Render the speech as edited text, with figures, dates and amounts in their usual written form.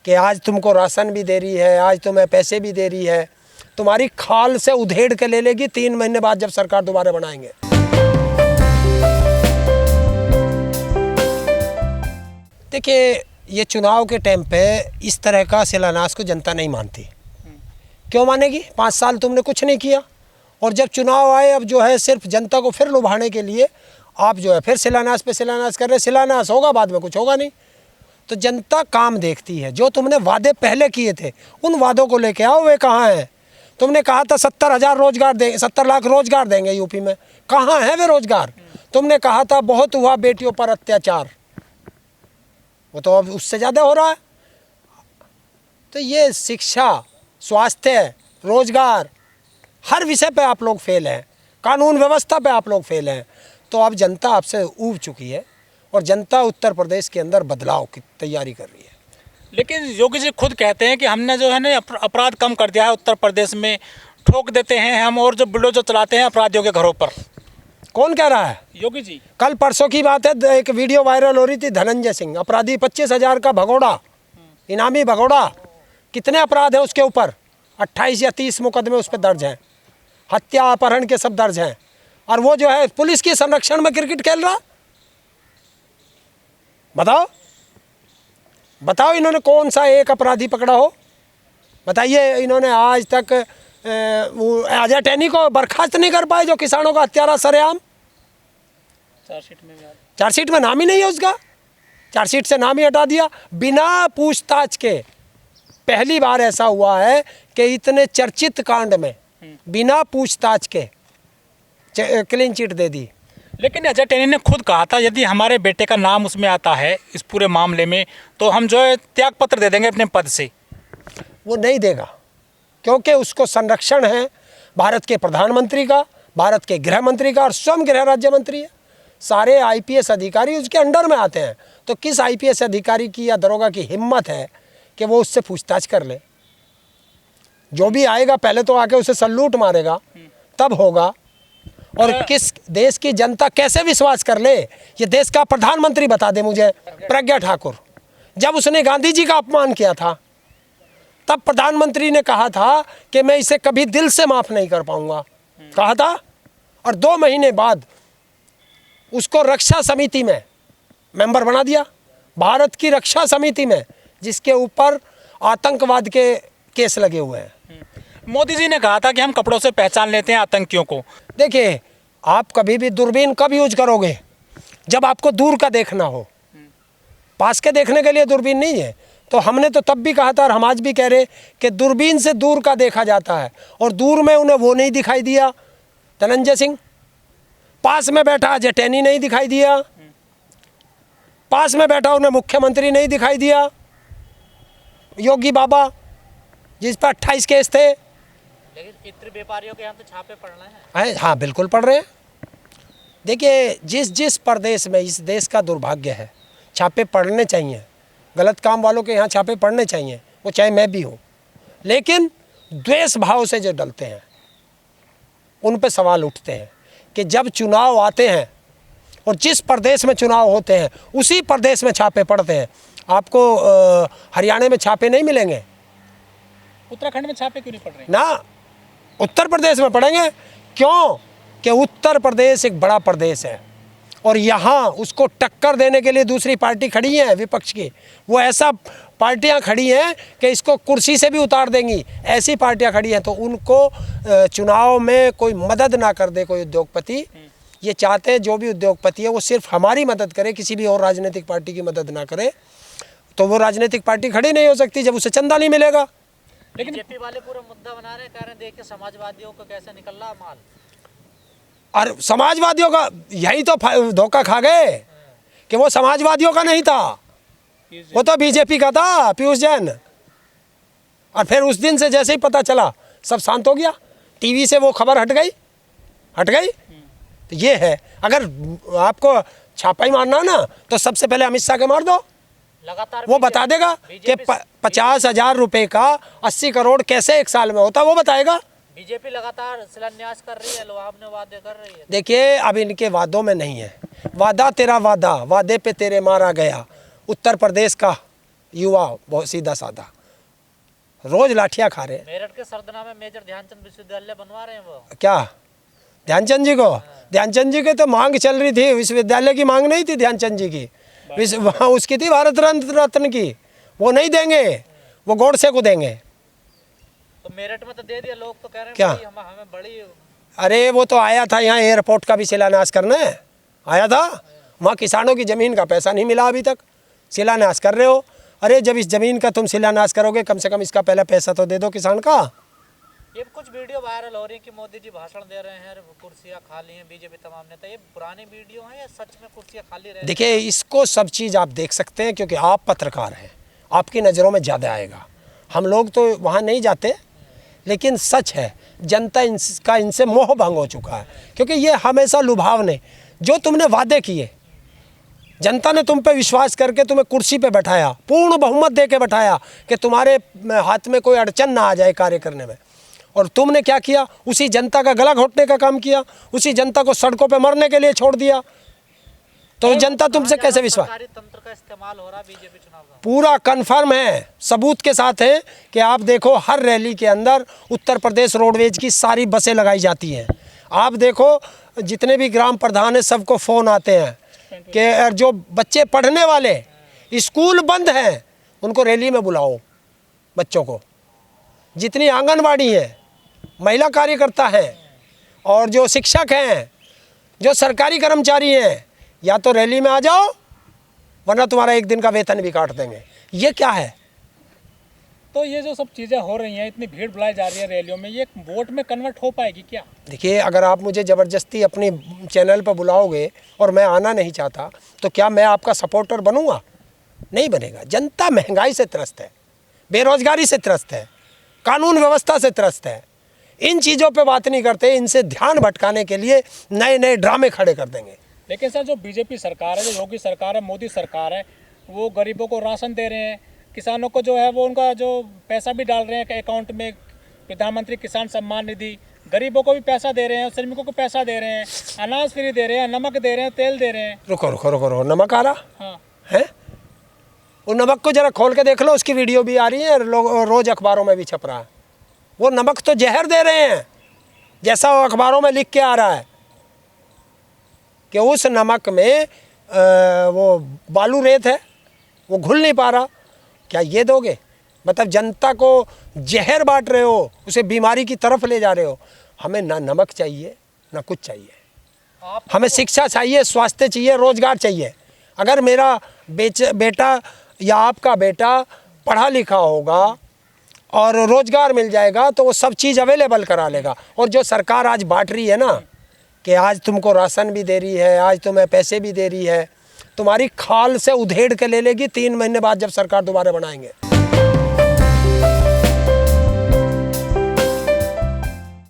कि आज तुमको राशन भी दे रही है, आज तुम्हें पैसे भी दे रही है, तुम्हारी खाल से उधेड़ के ले लेगी 3 महीने बाद जब सरकार दोबारा बनाएंगे। देखिए, ये चुनाव के टाइम पे इस तरह का शिलान्यास को जनता नहीं मानती। क्यों मानेगी? 5 साल तुमने कुछ नहीं किया, और जब चुनाव आए अब जो है सिर्फ जनता को फिर लुभाने के लिए आप जो है फिर शिलान्यास पे शिलान्यास कर रहे। शिलान्यास होगा, बाद में कुछ होगा नहीं। तो जनता काम देखती है। जो तुमने वादे पहले किए थे उन वादों को लेके आओ, वे कहाँ हैं? तुमने कहा था 70,000 रोजगार देंगे, 70 लाख रोजगार देंगे यूपी में, कहाँ है वे रोजगार? तुमने कहा था बहुत हुआ बेटियों पर अत्याचार, वो तो अब उससे ज़्यादा हो रहा है। तो ये शिक्षा, स्वास्थ्य, रोजगार, हर विषय पे आप लोग फेल हैं, कानून व्यवस्था पे आप लोग फेल हैं। तो अब जनता आपसे ऊब चुकी है और जनता उत्तर प्रदेश के अंदर बदलाव की तैयारी कर रही है। लेकिन योगी जी खुद कहते हैं कि हमने जो है ना अपराध कम कर दिया है उत्तर प्रदेश में, ठोक देते हैं हम, और जो बुलडोजर चलाते हैं अपराधियों के घरों पर। कौन कह रहा है? योगी जी। कल परसों की बात है, एक वीडियो वायरल हो रही थी, धनंजय सिंह अपराधी, 25,000 का भगोड़ा, इनामी भगोड़ा। कितने अपराध है उसके ऊपर? 28 या 30 मुकदमे उस पर दर्ज हैं, हत्या अपहरण के सब दर्ज हैं, और वो जो है पुलिस के संरक्षण में क्रिकेट खेल रहा। बताओ बताओ, इन्होंने कौन सा एक अपराधी पकड़ा हो? बताइए। इन्होंने आज तक अजय टैनी को बर्खास्त नहीं कर पाए, जो किसानों का हत्यारा सरेआम। चार्जशीट में नाम ही नहीं है उसका, चार्जशीट से नाम ही हटा दिया बिना पूछताछ के। पहली बार ऐसा हुआ है कि इतने चर्चित कांड में बिना पूछताछ के क्लीन चिट दे दी। लेकिन अजय टैनी ने खुद कहा था यदि हमारे बेटे का नाम उसमें आता है इस पूरे मामले में तो हम जो है त्याग पत्र दे देंगे अपने पद से। वो नहीं देगा, क्योंकि उसको संरक्षण है भारत के प्रधानमंत्री का, भारत के गृह मंत्री का, और स्वयं गृह राज्य मंत्री है। सारे आईपीएस अधिकारी उसके अंडर में आते हैं। तो किस आईपीएस अधिकारी की या दरोगा की हिम्मत है कि वो उससे पूछताछ कर ले? जो भी आएगा पहले तो आके उसे सल्यूट मारेगा, तब होगा। और किस देश की जनता कैसे विश्वास कर ले? ये देश का प्रधानमंत्री बता दे मुझे। प्रज्ञा ठाकुर, जब उसने गांधी जी का अपमान किया था तब प्रधानमंत्री ने कहा था कि मैं इसे कभी दिल से माफ़ नहीं कर पाऊंगा, कहा था। और 2 महीने बाद उसको रक्षा समिति में मेंबर बना दिया, भारत की रक्षा समिति में, जिसके ऊपर आतंकवाद के केस लगे हुए हैं। मोदी जी ने कहा था कि हम कपड़ों से पहचान लेते हैं आतंकियों को। देखिए, आप कभी भी दूरबीन कब यूज करोगे? जब आपको दूर का देखना हो। पास के देखने के लिए दूरबीन नहीं है। तो हमने तो तब भी कहा था और हम आज भी कह रहे कि दूरबीन से दूर का देखा जाता है, और दूर में उन्हें वो नहीं दिखाई दिया धनंजय सिंह, पास में बैठा अजय टैनी नहीं दिखाई दिया, पास में बैठा उन्हें मुख्यमंत्री नहीं दिखाई दिया, योगी बाबा जिस पर 28 केस थे। लेकिन इत्र व्यापारियों के यहाँ तो छापे पड़ रहे हैं। हाँ, बिल्कुल पड़ रहे हैं। देखिए, जिस प्रदेश में, इस देश का दुर्भाग्य है, छापे पड़ने चाहिए, गलत काम वालों के यहाँ छापे पड़ने चाहिए, वो चाहे मैं भी हूँ। लेकिन द्वेष भाव से जो डलते हैं उन पे सवाल उठते हैं कि जब चुनाव आते हैं और जिस प्रदेश में चुनाव होते हैं उसी प्रदेश में छापे पड़ते हैं। आपको हरियाणा में छापे नहीं मिलेंगे, उत्तराखंड में छापे क्यों नहीं पड़ रहे ना, उत्तर प्रदेश में पड़ेंगे। क्यों? कि उत्तर प्रदेश एक बड़ा प्रदेश है और यहाँ उसको टक्कर देने के लिए दूसरी पार्टी खड़ी है विपक्ष की। वो ऐसा पार्टियाँ खड़ी हैं कि इसको कुर्सी से भी उतार देंगी, ऐसी पार्टियाँ खड़ी हैं। तो उनको चुनाव में कोई मदद ना कर दे कोई उद्योगपति। ये चाहते हैं जो भी उद्योगपति है वो सिर्फ हमारी मदद करे, किसी भी और राजनीतिक पार्टी की मदद ना करे। तो वो राजनीतिक पार्टी खड़ी नहीं हो सकती जब उसे चंदा नहीं मिलेगा। लेकिन बीजेपी वाले पूरा मुद्दा बना रहे, कह रहे हैं देखिए समाजवादियों को कैसे निकल रहा माल। और समाजवादियों का यही तो धोखा खा गए कि वो समाजवादियों का नहीं था, वो तो बीजेपी का था, पीयूष जैन। और फिर उस दिन से जैसे ही पता चला सब शांत हो गया, टीवी से वो खबर हट गई। तो ये है, अगर आपको छापा ही मारना ना तो सबसे पहले अमित शाह के मार दो, लगातार वो बता देगा कि 50,000 रुपए का 80 करोड़ कैसे एक साल में होता, वो बताएगा। बीजेपी लगातार शिलान्यास कर रही है, लुभावने वादे कर रही है। देखिए, अब इनके वादों में नहीं है। वादा तेरा वादा, वादे पे तेरे मारा गया। उत्तर प्रदेश का युवा बहुत सीधा साधा रोज लाठियाँ खा रहे हैं। मेरठ के सरदना में मेजर ध्यानचंद विश्वविद्यालय बनवा रहे हैं वो। क्या ध्यानचंद जी को? ध्यानचंद जी की तो मांग चल रही थी, विश्वविद्यालय की मांग नहीं थी ध्यानचंद जी की, उसकी थी भारत रत्न की। वो नहीं देंगे, वो गोडसे को देंगे। तो मेरठ में तो दे दिया, लोग तो कह रहे हैं क्या? हमें बड़ी। अरे वो तो आया था यहाँ एयरपोर्ट का भी शिलान्यास करने, आया था। वहाँ किसानों की ज़मीन का पैसा नहीं मिला अभी तक, शिलान्यास कर रहे हो। अरे जब इस ज़मीन का तुम शिलान्यास करोगे, कम से कम इसका पहले पैसा तो दे दो किसान का। ये कुछ वीडियो वायरल हो रही है कि मोदी जी भाषण दे रहे हैं, कुर्सियां खाली हैं, बीजेपी तमाम नेता। ये पुरानी वीडियो है या सच में कुर्सियां खाली रह रही हैं? देखिए, इसको सब चीज़ आप देख सकते हैं क्योंकि आप पत्रकार हैं, आपकी नज़रों में ज़्यादा आएगा। हम लोग तो वहाँ नहीं जाते, लेकिन सच है जनता इनका इनसे मोह भंग हो चुका है। क्योंकि ये हमेशा लुभावने, जो तुमने वादे किए, जनता ने तुम पे विश्वास करके तुम्हें कुर्सी पे बैठाया, पूर्ण बहुमत दे के बैठाया कि तुम्हारे हाथ में कोई अड़चन ना आ जाए कार्य करने में, और तुमने क्या किया? उसी जनता का गला घोटने का काम किया, उसी जनता को सड़कों पे मरने के लिए छोड़ दिया। तो जनता तुमसे कैसे विश्वास? सरकारी तंत्र का इस्तेमाल हो रहा बीजेपी चुनाव का। पूरा कन्फर्म है, सबूत के साथ है कि आप देखो हर रैली के अंदर उत्तर प्रदेश रोडवेज की सारी बसें लगाई जाती हैं। आप देखो जितने भी ग्राम प्रधान हैं सबको फ़ोन आते हैं कि जो बच्चे पढ़ने वाले, स्कूल बंद हैं, उनको रैली में बुलाओ बच्चों को। जितनी आंगनवाड़ी है, महिला कार्यकर्ता हैं, और जो शिक्षक हैं, जो सरकारी कर्मचारी हैं, या तो रैली में आ जाओ, वरना तुम्हारा एक दिन का वेतन भी काट देंगे। ये क्या है? तो ये जो सब चीज़ें हो रही हैं, इतनी भीड़ बुलाई जा रही है रैलियों में, ये वोट में कन्वर्ट हो पाएगी क्या? देखिए, अगर आप मुझे ज़बरदस्ती अपनी चैनल पर बुलाओगे और मैं आना नहीं चाहता, तो क्या मैं आपका सपोर्टर बनूंगा? नहीं बनेगा। जनता महंगाई से त्रस्त है, बेरोजगारी से त्रस्त है, कानून व्यवस्था से त्रस्त है। इन चीज़ों पे बात नहीं करते, इनसे ध्यान भटकाने के लिए नए नए ड्रामे खड़े कर देंगे। लेकिन सर, जो बीजेपी सरकार है, जो योगी सरकार है, मोदी सरकार है, वो गरीबों को राशन दे रहे हैं, किसानों को जो है वो उनका जो पैसा भी डाल रहे हैं अकाउंट में, प्रधानमंत्री किसान सम्मान निधि, गरीबों को भी पैसा दे रहे हैं, श्रमिकों को पैसा दे रहे हैं, अनाज फ्री दे रहे हैं, नमक दे रहे हैं, तेल दे रहे हैं। रुको रुको रुको रुको, नमक आ रहा हाँ है? वो नमक को जरा खोल के देख लो, उसकी वीडियो भी आ रही है, लोग रोज अखबारों में भी छप रहा है। वो नमक तो जहर दे रहे हैं, जैसा वो अखबारों में लिख के आ रहा है कि उस नमक में वो बालू रेत है, वो घुल नहीं पा रहा। क्या ये दोगे? मतलब जनता को जहर बांट रहे हो, उसे बीमारी की तरफ ले जा रहे हो। हमें ना नमक चाहिए ना कुछ चाहिए, हमें शिक्षा चाहिए, स्वास्थ्य चाहिए, रोजगार चाहिए। अगर मेरा बेटा या आपका बेटा पढ़ा लिखा होगा और रोजगार मिल जाएगा तो वो सब चीज़ अवेलेबल करा लेगा। और जो सरकार आज बांट रही है ना, कि आज तुमको राशन भी दे रही है, आज तुम्हें पैसे भी दे रही है, तुम्हारी खाल से उधेड़ के ले लेगी 3 महीने बाद जब सरकार दोबारा बनाएंगे।